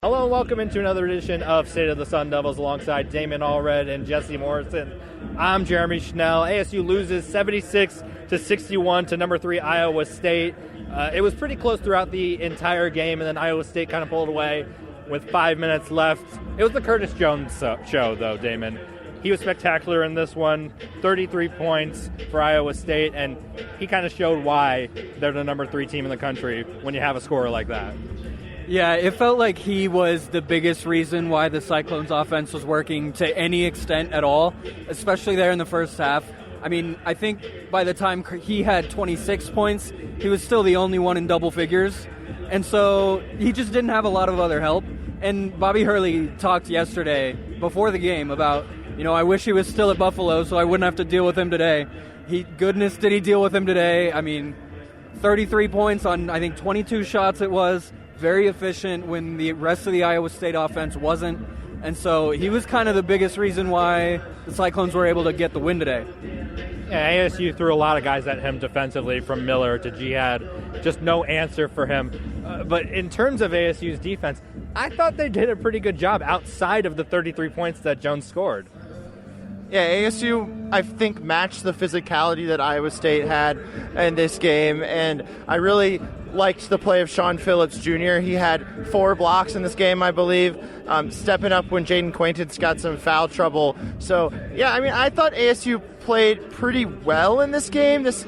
Hello and welcome into another edition of State of the Sun Devils alongside Damon Allred and Jesse Morrison. I'm Jeremy Schnell. ASU loses 76-61 to number 3 Iowa State. It was pretty close throughout the entire game, and then Iowa State kind of pulled away with 5 minutes left. It was the Curtis Jones show, though, Damon. He was spectacular in this one, 33 points for Iowa State, and he kind of showed why they're the number 3 team in the country when you have a scorer like that. Yeah, it felt like he was the biggest reason why the Cyclones offense was working to any extent at all, especially there in the first half. I mean, I think by the time he had 26 points, he was still the only one in double figures. And so he just didn't have a lot of other help. And Bobby Hurley talked yesterday before the game about, I wish he was still at Buffalo so I wouldn't have to deal with him today. Goodness, did he deal with him today? I mean, 33 points on, I think, 22 shots it was. Very efficient when the rest of the Iowa State offense wasn't. And so he was kind of the biggest reason why the Cyclones were able to get the win today. Yeah, ASU threw a lot of guys at him defensively, from Miller to Jihad. Just no answer for him. But in terms of ASU's defense, I thought they did a pretty good job outside of the 33 points that Jones scored. Yeah, ASU, I think, matched the physicality that Iowa State had in this game, and I really liked the play of Sean Phillips Jr. He had 4 blocks in this game, I believe, stepping up when Jaden Quaintance got some foul trouble. So, yeah, I mean, I thought ASU played pretty well in this game. This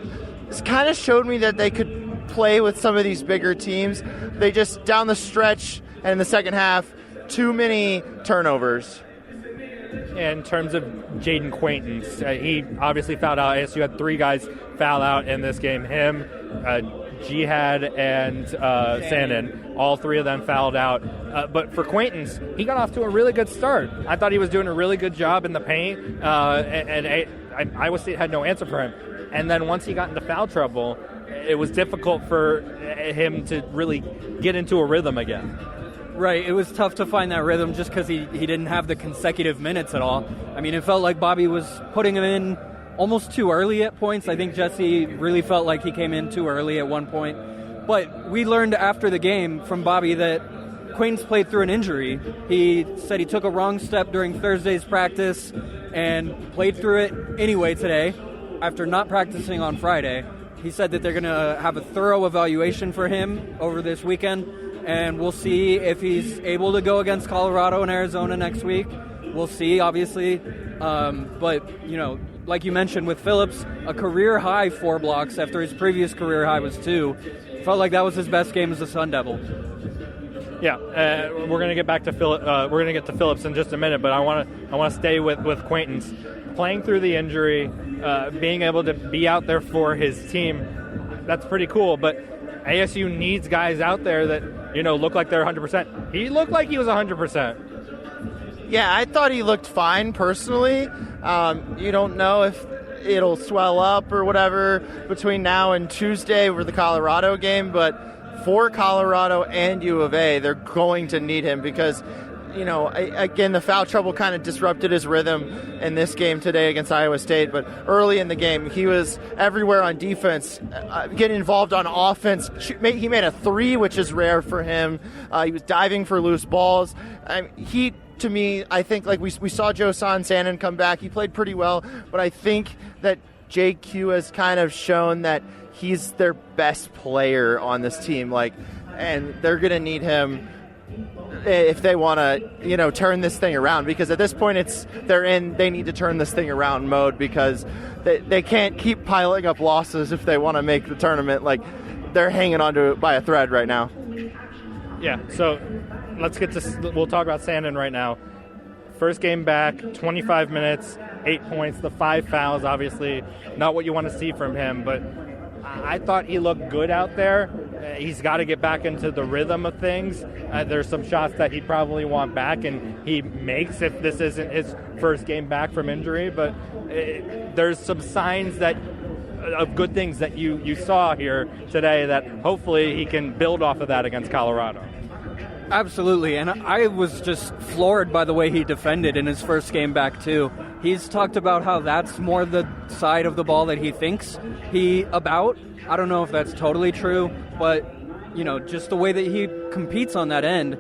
kind of showed me that they could play with some of these bigger teams. They just, down the stretch and in the second half, too many turnovers. In terms of Jaden Quaintance, he obviously fouled out. ASU had 3 guys foul out in this game. Him, Jihad, and Sandin. All 3 of them fouled out. But for Quaintance, he got off to a really good start. I thought he was doing a really good job in the paint, and Iowa State had no answer for him. And then once he got into foul trouble, it was difficult for him to really get into a rhythm again. Right, it was tough to find that rhythm just because he didn't have the consecutive minutes at all. I mean, it felt like Bobby was putting him in almost too early at points. I think Jesse really felt like he came in too early at one point. But we learned after the game from Bobby that Quaintance played through an injury. He said he took a wrong step during Thursday's practice and played through it anyway today after not practicing on Friday. He said that they're going to have a thorough evaluation for him over this weekend, and we'll see if he's able to go against Colorado and Arizona next week. We'll see, obviously. But, like you mentioned with Phillips, a career-high 4 blocks after his previous career high was 2. Felt like that was his best game as a Sun Devil. Yeah, we're going to get back to we're going to get to Phillips in just a minute, but I want to stay with Quaintance. Playing through the injury, being able to be out there for his team, that's pretty cool. But ASU needs guys out there that, look like they're 100%. He looked like he was 100%. Yeah, I thought he looked fine personally. You don't know if it'll swell up or whatever between now and Tuesday for the Colorado game, but for Colorado and U of A, they're going to need him because, again, the foul trouble kind of disrupted his rhythm in this game today against Iowa State, but early in the game, he was everywhere on defense, getting involved on offense. He made a 3, which is rare for him. He was diving for loose balls. To me, I think we saw Joe Sandin come back. He played pretty well, but I think that JQ has kind of shown that he's their best player on this team. And they're going to need him if they want to, turn this thing around. Because at this point, they need to turn this thing around mode because they can't keep piling up losses if they want to make the tournament. They're hanging on to it by a thread right now. Yeah, so we'll talk about Sandin right now. First game back, 25 minutes, 8 points, the 5 fouls, obviously not what you want to see from him, but I thought he looked good out there. He's got to get back into the rhythm of things. There's some shots that he'd probably want back, and he makes if this isn't his first game back from injury, but there's some signs of good things that you saw here today that hopefully he can build off of that against Colorado. Absolutely, and I was just floored by the way he defended in his first game back, too. He's talked about how that's more the side of the ball that he thinks about. I don't know if that's totally true, but, just the way that he competes on that end,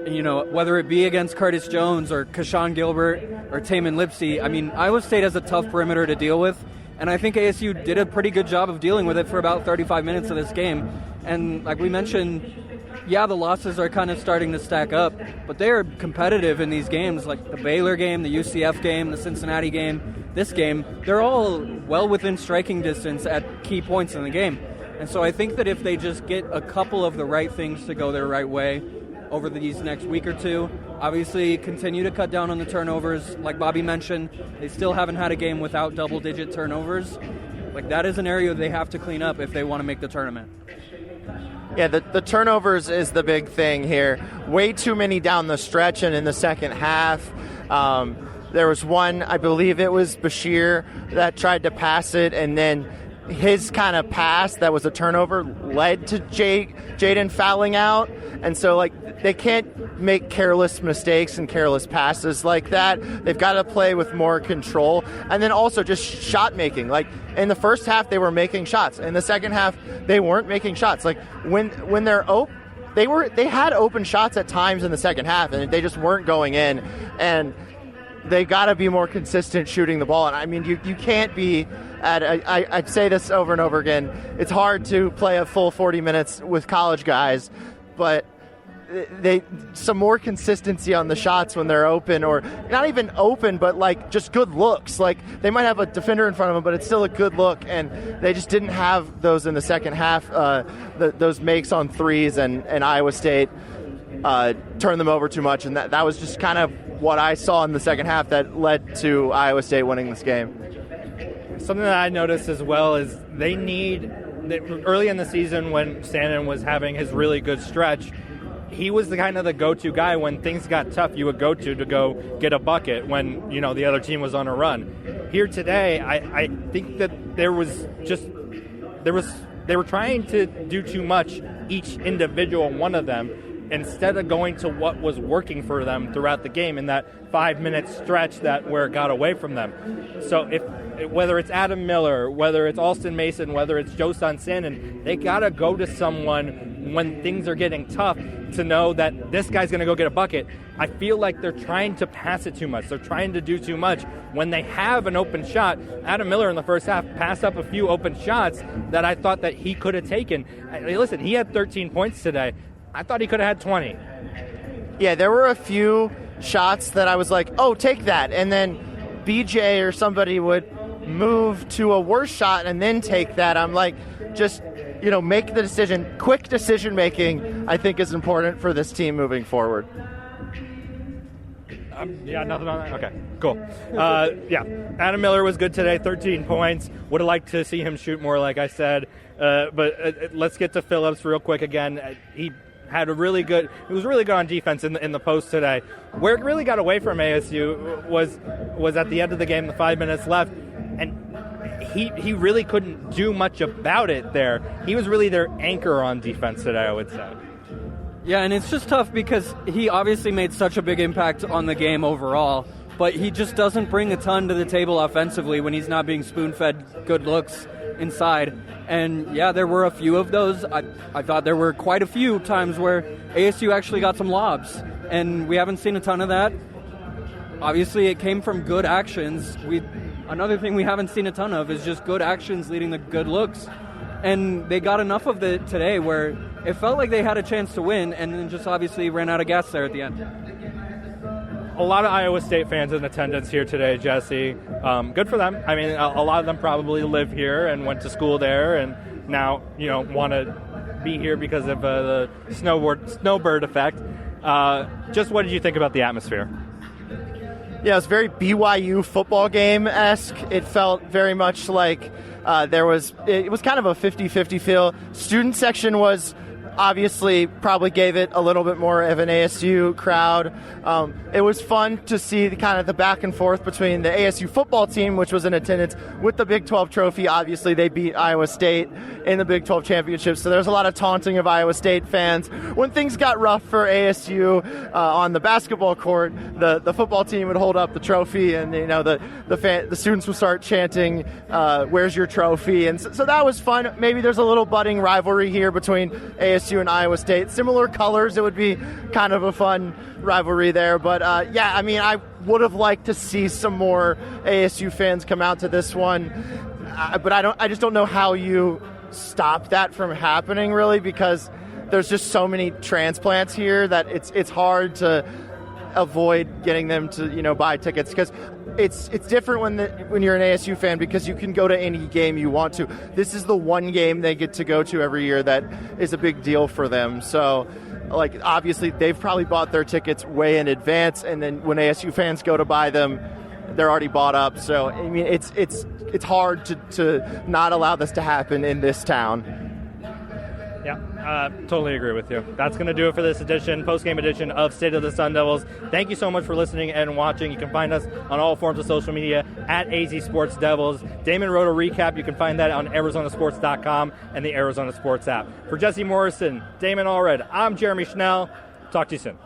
whether it be against Curtis Jones or Kashawn Gilbert or Tamin Lipsey, I mean, Iowa State has a tough perimeter to deal with, and I think ASU did a pretty good job of dealing with it for about 35 minutes of this game. And like we mentioned, yeah, the losses are kind of starting to stack up, but they are competitive in these games, like the Baylor game, the UCF game, the Cincinnati game, this game. They're all well within striking distance at key points in the game. And so I think that if they just get a couple of the right things to go their right way over these next week or two, obviously continue to cut down on the turnovers. Like Bobby mentioned, they still haven't had a game without double-digit turnovers. Like, that is an area they have to clean up if they want to make the tournament. Yeah, the turnovers is the big thing here. Way too many down the stretch and in the second half. There was one, I believe it was Bashir, that tried to pass it, and then his kind of pass that was a turnover led to Jaden fouling out. And so, like, they can't make careless mistakes and careless passes like that. They've got to play with more control. And then also just shot making. Like, in the first half, they were making shots. In the second half, they weren't making shots. Like, when they're open, they had open shots at times in the second half, and they just weren't going in. And they got to be more consistent shooting the ball. And I mean, you can't be I say this over and over again. It's hard to play a full 40 minutes with college guys, but some more consistency on the shots when they're open, or not even open, but like just good looks. Like, they might have a defender in front of them, but it's still a good look, and they just didn't have those in the second half. Those makes on threes, and Iowa State turned them over too much, and that was just kind of what I saw in the second half that led to Iowa State winning this game. Something that I noticed as well is early in the season when Shannon was having his really good stretch, he was the kind of the go-to guy when things got tough. You would go go get a bucket when the other team was on a run. Here today, I think that they were trying to do too much, each individual one of them, instead of going to what was working for them throughout the game in that 5-minute stretch where it got away from them. So whether it's Adam Miller, whether it's Alston Mason, whether it's Josan Sandin, they got to go to someone when things are getting tough to know that this guy's going to go get a bucket. I feel like they're trying to pass it too much. They're trying to do too much. When they have an open shot, Adam Miller in the first half passed up a few open shots that I thought that he could have taken. Listen, he had 13 points today. I thought he could have had 20. Yeah, there were a few shots that I was like, oh, take that. And then BJ or somebody would move to a worse shot and then take that. I'm like, just, make the decision. Quick decision making, I think, is important for this team moving forward. Yeah, nothing on that. Okay, cool. Adam Miller was good today, 13 points. Would have liked to see him shoot more, like I said. But let's get to Phillips real quick again. He was really good on defense in the post today. Where it really got away from ASU was at the end of the game, the 5 minutes left, and he really couldn't do much about it there. He was really their anchor on defense today, I would say. Yeah, and it's just tough because he obviously made such a big impact on the game overall, but he just doesn't bring a ton to the table offensively when he's not being spoon-fed good looks inside. And yeah, there were a few of those. I thought there were quite a few times where ASU actually got some lobs, and we haven't seen a ton of that. Obviously, it came from good actions. Another thing we haven't seen a ton of is just good actions leading to good looks. And they got enough of it today where it felt like they had a chance to win, and then just obviously ran out of gas there at the end. A lot of Iowa State fans in attendance here today, Jesse. Good for them. I mean, a lot of them probably live here and went to school there, and now want to be here because of the snowbird effect. Just what did you think about the atmosphere? Yeah, it was very BYU football game-esque. It felt very much like it was kind of a 50-50 feel. Student section was obviously probably gave it a little bit more of an ASU crowd. It was fun to see the back and forth between the ASU football team, which was in attendance, with the Big 12 trophy. Obviously, they beat Iowa State in the Big 12 championship, so there's a lot of taunting of Iowa State fans. When things got rough for ASU on the basketball court, the football team would hold up the trophy, and the students would start chanting, "Where's your trophy?" And so that was fun. Maybe there's a little budding rivalry here between ASU ASU and Iowa State. Similar colors. It would be kind of a fun rivalry there. But, yeah, I mean, I would have liked to see some more ASU fans come out to this one. But I just don't know how you stop that from happening, really, because there's just so many transplants here that it's hard to avoid getting them to buy tickets, because it's different when you're an ASU fan, because you can go to any game you want to. This is the one game they get to go to every year that is a big deal for them. So, like, obviously they've probably bought their tickets way in advance, and then when ASU fans go to buy them, they're already bought up. So, I mean, it's hard to not allow this to happen in this town. Yeah, totally agree with you. That's going to do it for this edition, post-game edition of State of the Sun Devils. Thank you so much for listening and watching. You can find us on all forms of social media at AZ Sports Devils. Damon wrote a recap. You can find that on ArizonaSports.com and the Arizona Sports app. For Jesse Morrison, Damon Allred, I'm Jeremy Schnell. Talk to you soon.